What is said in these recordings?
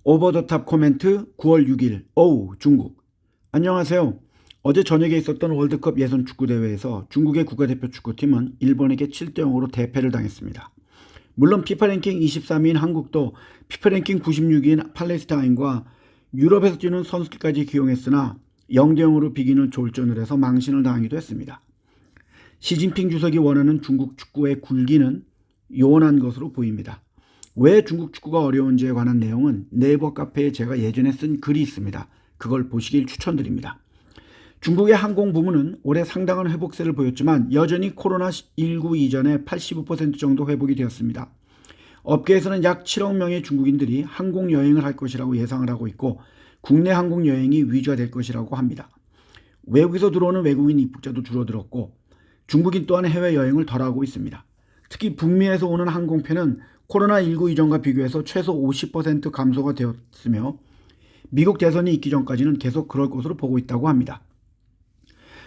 오버 더 탑 코멘트 9월 6일 오후 중국. 안녕하세요. 어제 저녁에 있었던 월드컵 예선 축구대회에서 중국의 국가대표 축구팀은 일본에게 7대 0으로 대패를 당했습니다. 물론 피파 랭킹 23위인 한국도 피파 랭킹 96위인 팔레스타인과 유럽에서 뛰는 선수들까지 기용했으나 0대 0으로 비기는 졸전을 해서 망신을 당하기도 했습니다. 시진핑 주석이 원하는 중국 축구의 굴기는 요원한 것으로 보입니다. 왜 중국 축구가 어려운지에 관한 내용은 네이버 카페에 제가 예전에 쓴 글이 있습니다. 그걸 보시길 추천드립니다. 중국의 항공 부문은 올해 상당한 회복세를 보였지만 여전히 코로나19 이전의 85% 정도 회복이 되었습니다. 업계에서는 약 7억 명의 중국인들이 항공 여행을 할 것이라고 예상을 하고 있고 국내 항공 여행이 위주가 될 것이라고 합니다. 외국에서 들어오는 외국인 입국자도 줄어들었고 중국인 또한 해외여행을 덜 하고 있습니다. 특히 북미에서 오는 항공편은 코로나19 이전과 비교해서 최소 50% 감소가 되었으며 미국 대선이 있기 전까지는 계속 그럴 것으로 보고 있다고 합니다.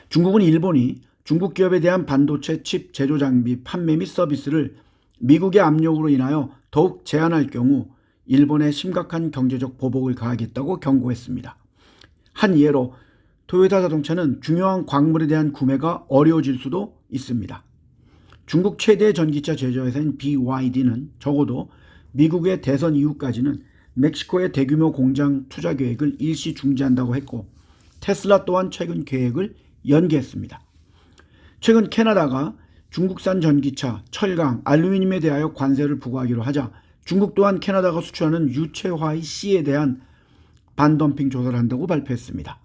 중국은 일본이 중국 기업에 대한 반도체 칩 제조 장비 판매 및 서비스를 미국의 압력으로 인하여 더욱 제한할 경우 일본에 심각한 경제적 보복을 가하겠다고 경고했습니다. 한 예로 토요타 자동차는 중요한 광물에 대한 구매가 어려워질 수도 있습니다. 중국 최대 전기차 제조회사인 BYD는 적어도 미국의 대선 이후까지는 멕시코의 대규모 공장 투자 계획을 일시 중지한다고 했고 테슬라 또한 최근 계획을 연기했습니다. 최근 캐나다가 중국산 전기차, 철강, 알루미늄에 대하여 관세를 부과하기로 하자 중국 또한 캐나다가 수출하는 유체화의 C에 대한 반덤핑 조사를 한다고 발표했습니다.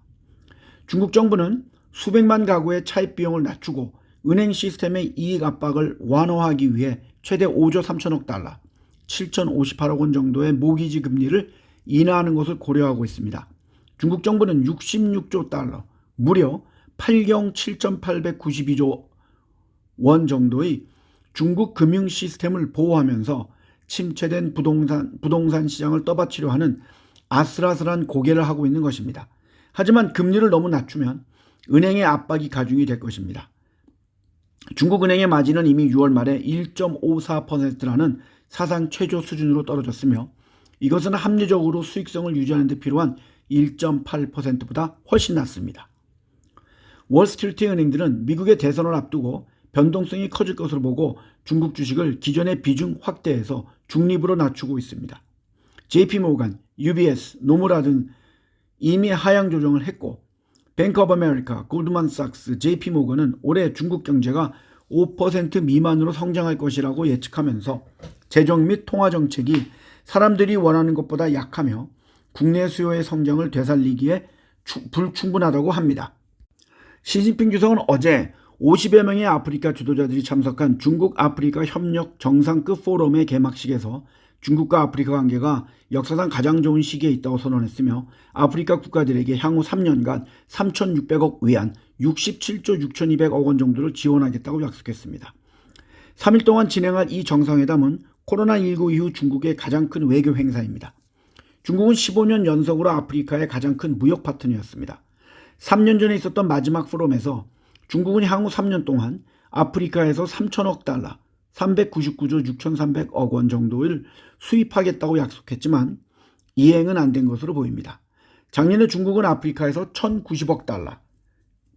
중국 정부는 수백만 가구의 차입 비용을 낮추고 은행 시스템의 이익 압박을 완화하기 위해 최대 5조 3천억 달러, 7,058억 원 정도의 모기지 금리를 인하하는 것을 고려하고 있습니다. 중국 정부는 66조 달러, 무려 8경 7,892조 원 정도의 중국 금융 시스템을 보호하면서 침체된 부동산 시장을 떠받치려 하는 아슬아슬한 고개를 하고 있는 것입니다. 하지만 금리를 너무 낮추면 은행의 압박이 가중이 될 것입니다. 중국은행의 마진은 이미 6월 말에 1.54%라는 사상 최저 수준으로 떨어졌으며 이것은 합리적으로 수익성을 유지하는 데 필요한 1.8%보다 훨씬 낮습니다. 월스트리트 은행들은 미국의 대선을 앞두고 변동성이 커질 것으로 보고 중국 주식을 기존의 비중 확대해서 중립으로 낮추고 있습니다. JP모간, UBS, 노무라 등 이미 하향 조정을 했고 뱅크 오브 아메리카, 골드만삭스, JP모건은 올해 중국 경제가 5% 미만으로 성장할 것이라고 예측하면서 재정 및 통화 정책이 사람들이 원하는 것보다 약하며 국내 수요의 성장을 되살리기에 불충분하다고 합니다. 시진핑 주석은 어제 50여 명의 아프리카 지도자들이 참석한 중국 아프리카 협력 정상급 포럼의 개막식에서 중국과 아프리카 관계가 역사상 가장 좋은 시기에 있다고 선언했으며 아프리카 국가들에게 향후 3년간 3,600억 위안 67조 6,200억 원 정도를 지원하겠다고 약속했습니다. 3일 동안 진행할 이 정상회담은 코로나19 이후 중국의 가장 큰 외교 행사입니다. 중국은 15년 연속으로 아프리카의 가장 큰 무역 파트너였습니다. 3년 전에 있었던 마지막 포럼에서 중국은 향후 3년 동안 아프리카에서 3천억 달러, 399조 6,300억 원 정도를 수입하겠다고 약속했지만 이행은 안 된 것으로 보입니다. 작년에 중국은 아프리카에서 1,090억 달러,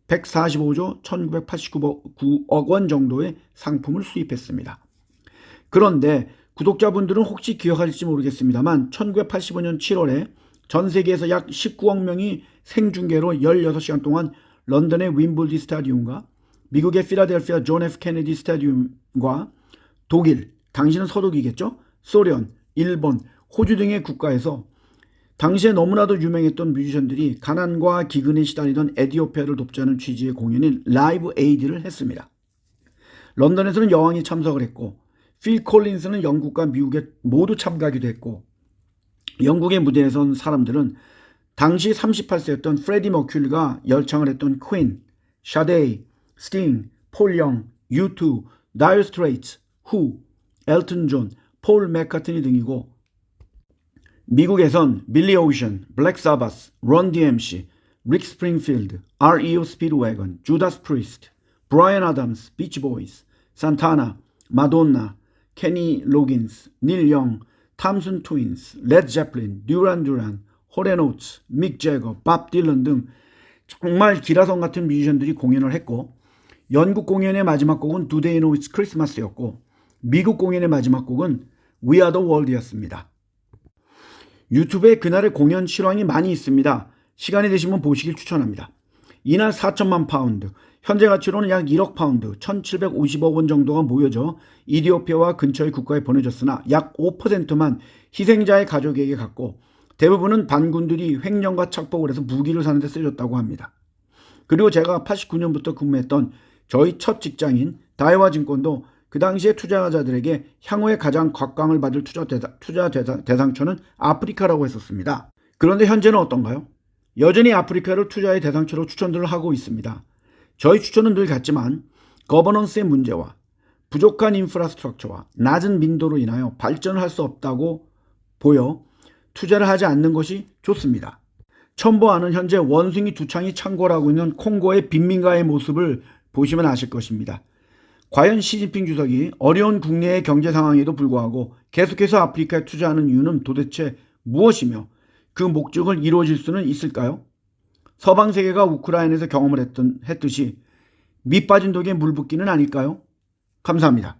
145조 1,989억 원 정도의 상품을 수입했습니다. 그런데 구독자분들은 혹시 기억하실지 모르겠습니다만 1985년 7월에 전 세계에서 약 19억 명이 생중계로 16시간 동안 런던의 윈블리 스타디움과 미국의 필라델피아 존 F 케네디 스타디움과 독일, 당시는 서독이겠죠? 소련, 일본, 호주 등의 국가에서 당시에 너무나도 유명했던 뮤지션들이 가난과 기근에 시달리던 에티오피아를 돕자는 취지의 공연인 라이브 에이드를 했습니다. 런던에서는 여왕이 참석을 했고 필 콜린스는 영국과 미국에 모두 참가하기도 했고 영국의 무대에 선 사람들은 당시 38세였던 프레디 머큐리가 열창을 했던 퀸, 샤데이, 스팅, 폴 영, U2, 다이어 스트레이츠, 후, 엘튼 존, 폴 맥카트니 등이고 미국에선 빌리 오션, 블랙 사바스, 런 DMC, 릭 스프링필드, REO 스피드웨건, 주다스 프리스트, 브라이언 아담스, 비치 보이스, 산타나, 마돈나, 케니 로긴스, 닐 영, 탐슨 트윈스, 레드 제플린, 듀란 듀란, 홀 앤 오츠, 믹 제거, 밥 딜런 등 정말 기라성 같은 뮤지션들이 공연을 했고, 영국 공연의 마지막 곡은 Do They Know It's Christmas였고, 미국 공연의 마지막 곡은 We Are The World였습니다. 유튜브에 그날의 공연 실황이 많이 있습니다. 시간이 되시면 보시길 추천합니다. 이날 4천만 파운드, 현재 가치로는 약 1억 파운드, 1750억 원 정도가 모여져 이디오피아와 근처의 국가에 보내졌으나 약 5%만 희생자의 가족에게 갔고, 대부분은 반군들이 횡령과 착복을 해서 무기를 사는 데 쓰였다고 합니다. 그리고 제가 89년부터 근무했던 저희 첫 직장인 다이와 증권도 그 당시에 투자자들에게 향후에 가장 각광을 받을 투자 대상처는 아프리카라고 했었습니다. 그런데 현재는 어떤가요? 여전히 아프리카를 투자의 대상처로 추천들을 하고 있습니다. 저희 추천은 늘 같지만 거버넌스의 문제와 부족한 인프라스트럭처와 낮은 민도로 인하여 발전을 할 수 없다고 보여 투자를 하지 않는 것이 좋습니다. 첨보하는 현재 원숭이 두 창이 창궐하고 있는 콩고의 빈민가의 모습을 보시면 아실 것입니다. 과연 시진핑 주석이 어려운 국내의 경제 상황에도 불구하고 계속해서 아프리카에 투자하는 이유는 도대체 무엇이며 그 목적을 이루어질 수는 있을까요? 서방 세계가 우크라이나에서 경험을 했듯이 밑 빠진 독에 물 붓기는 아닐까요? 감사합니다.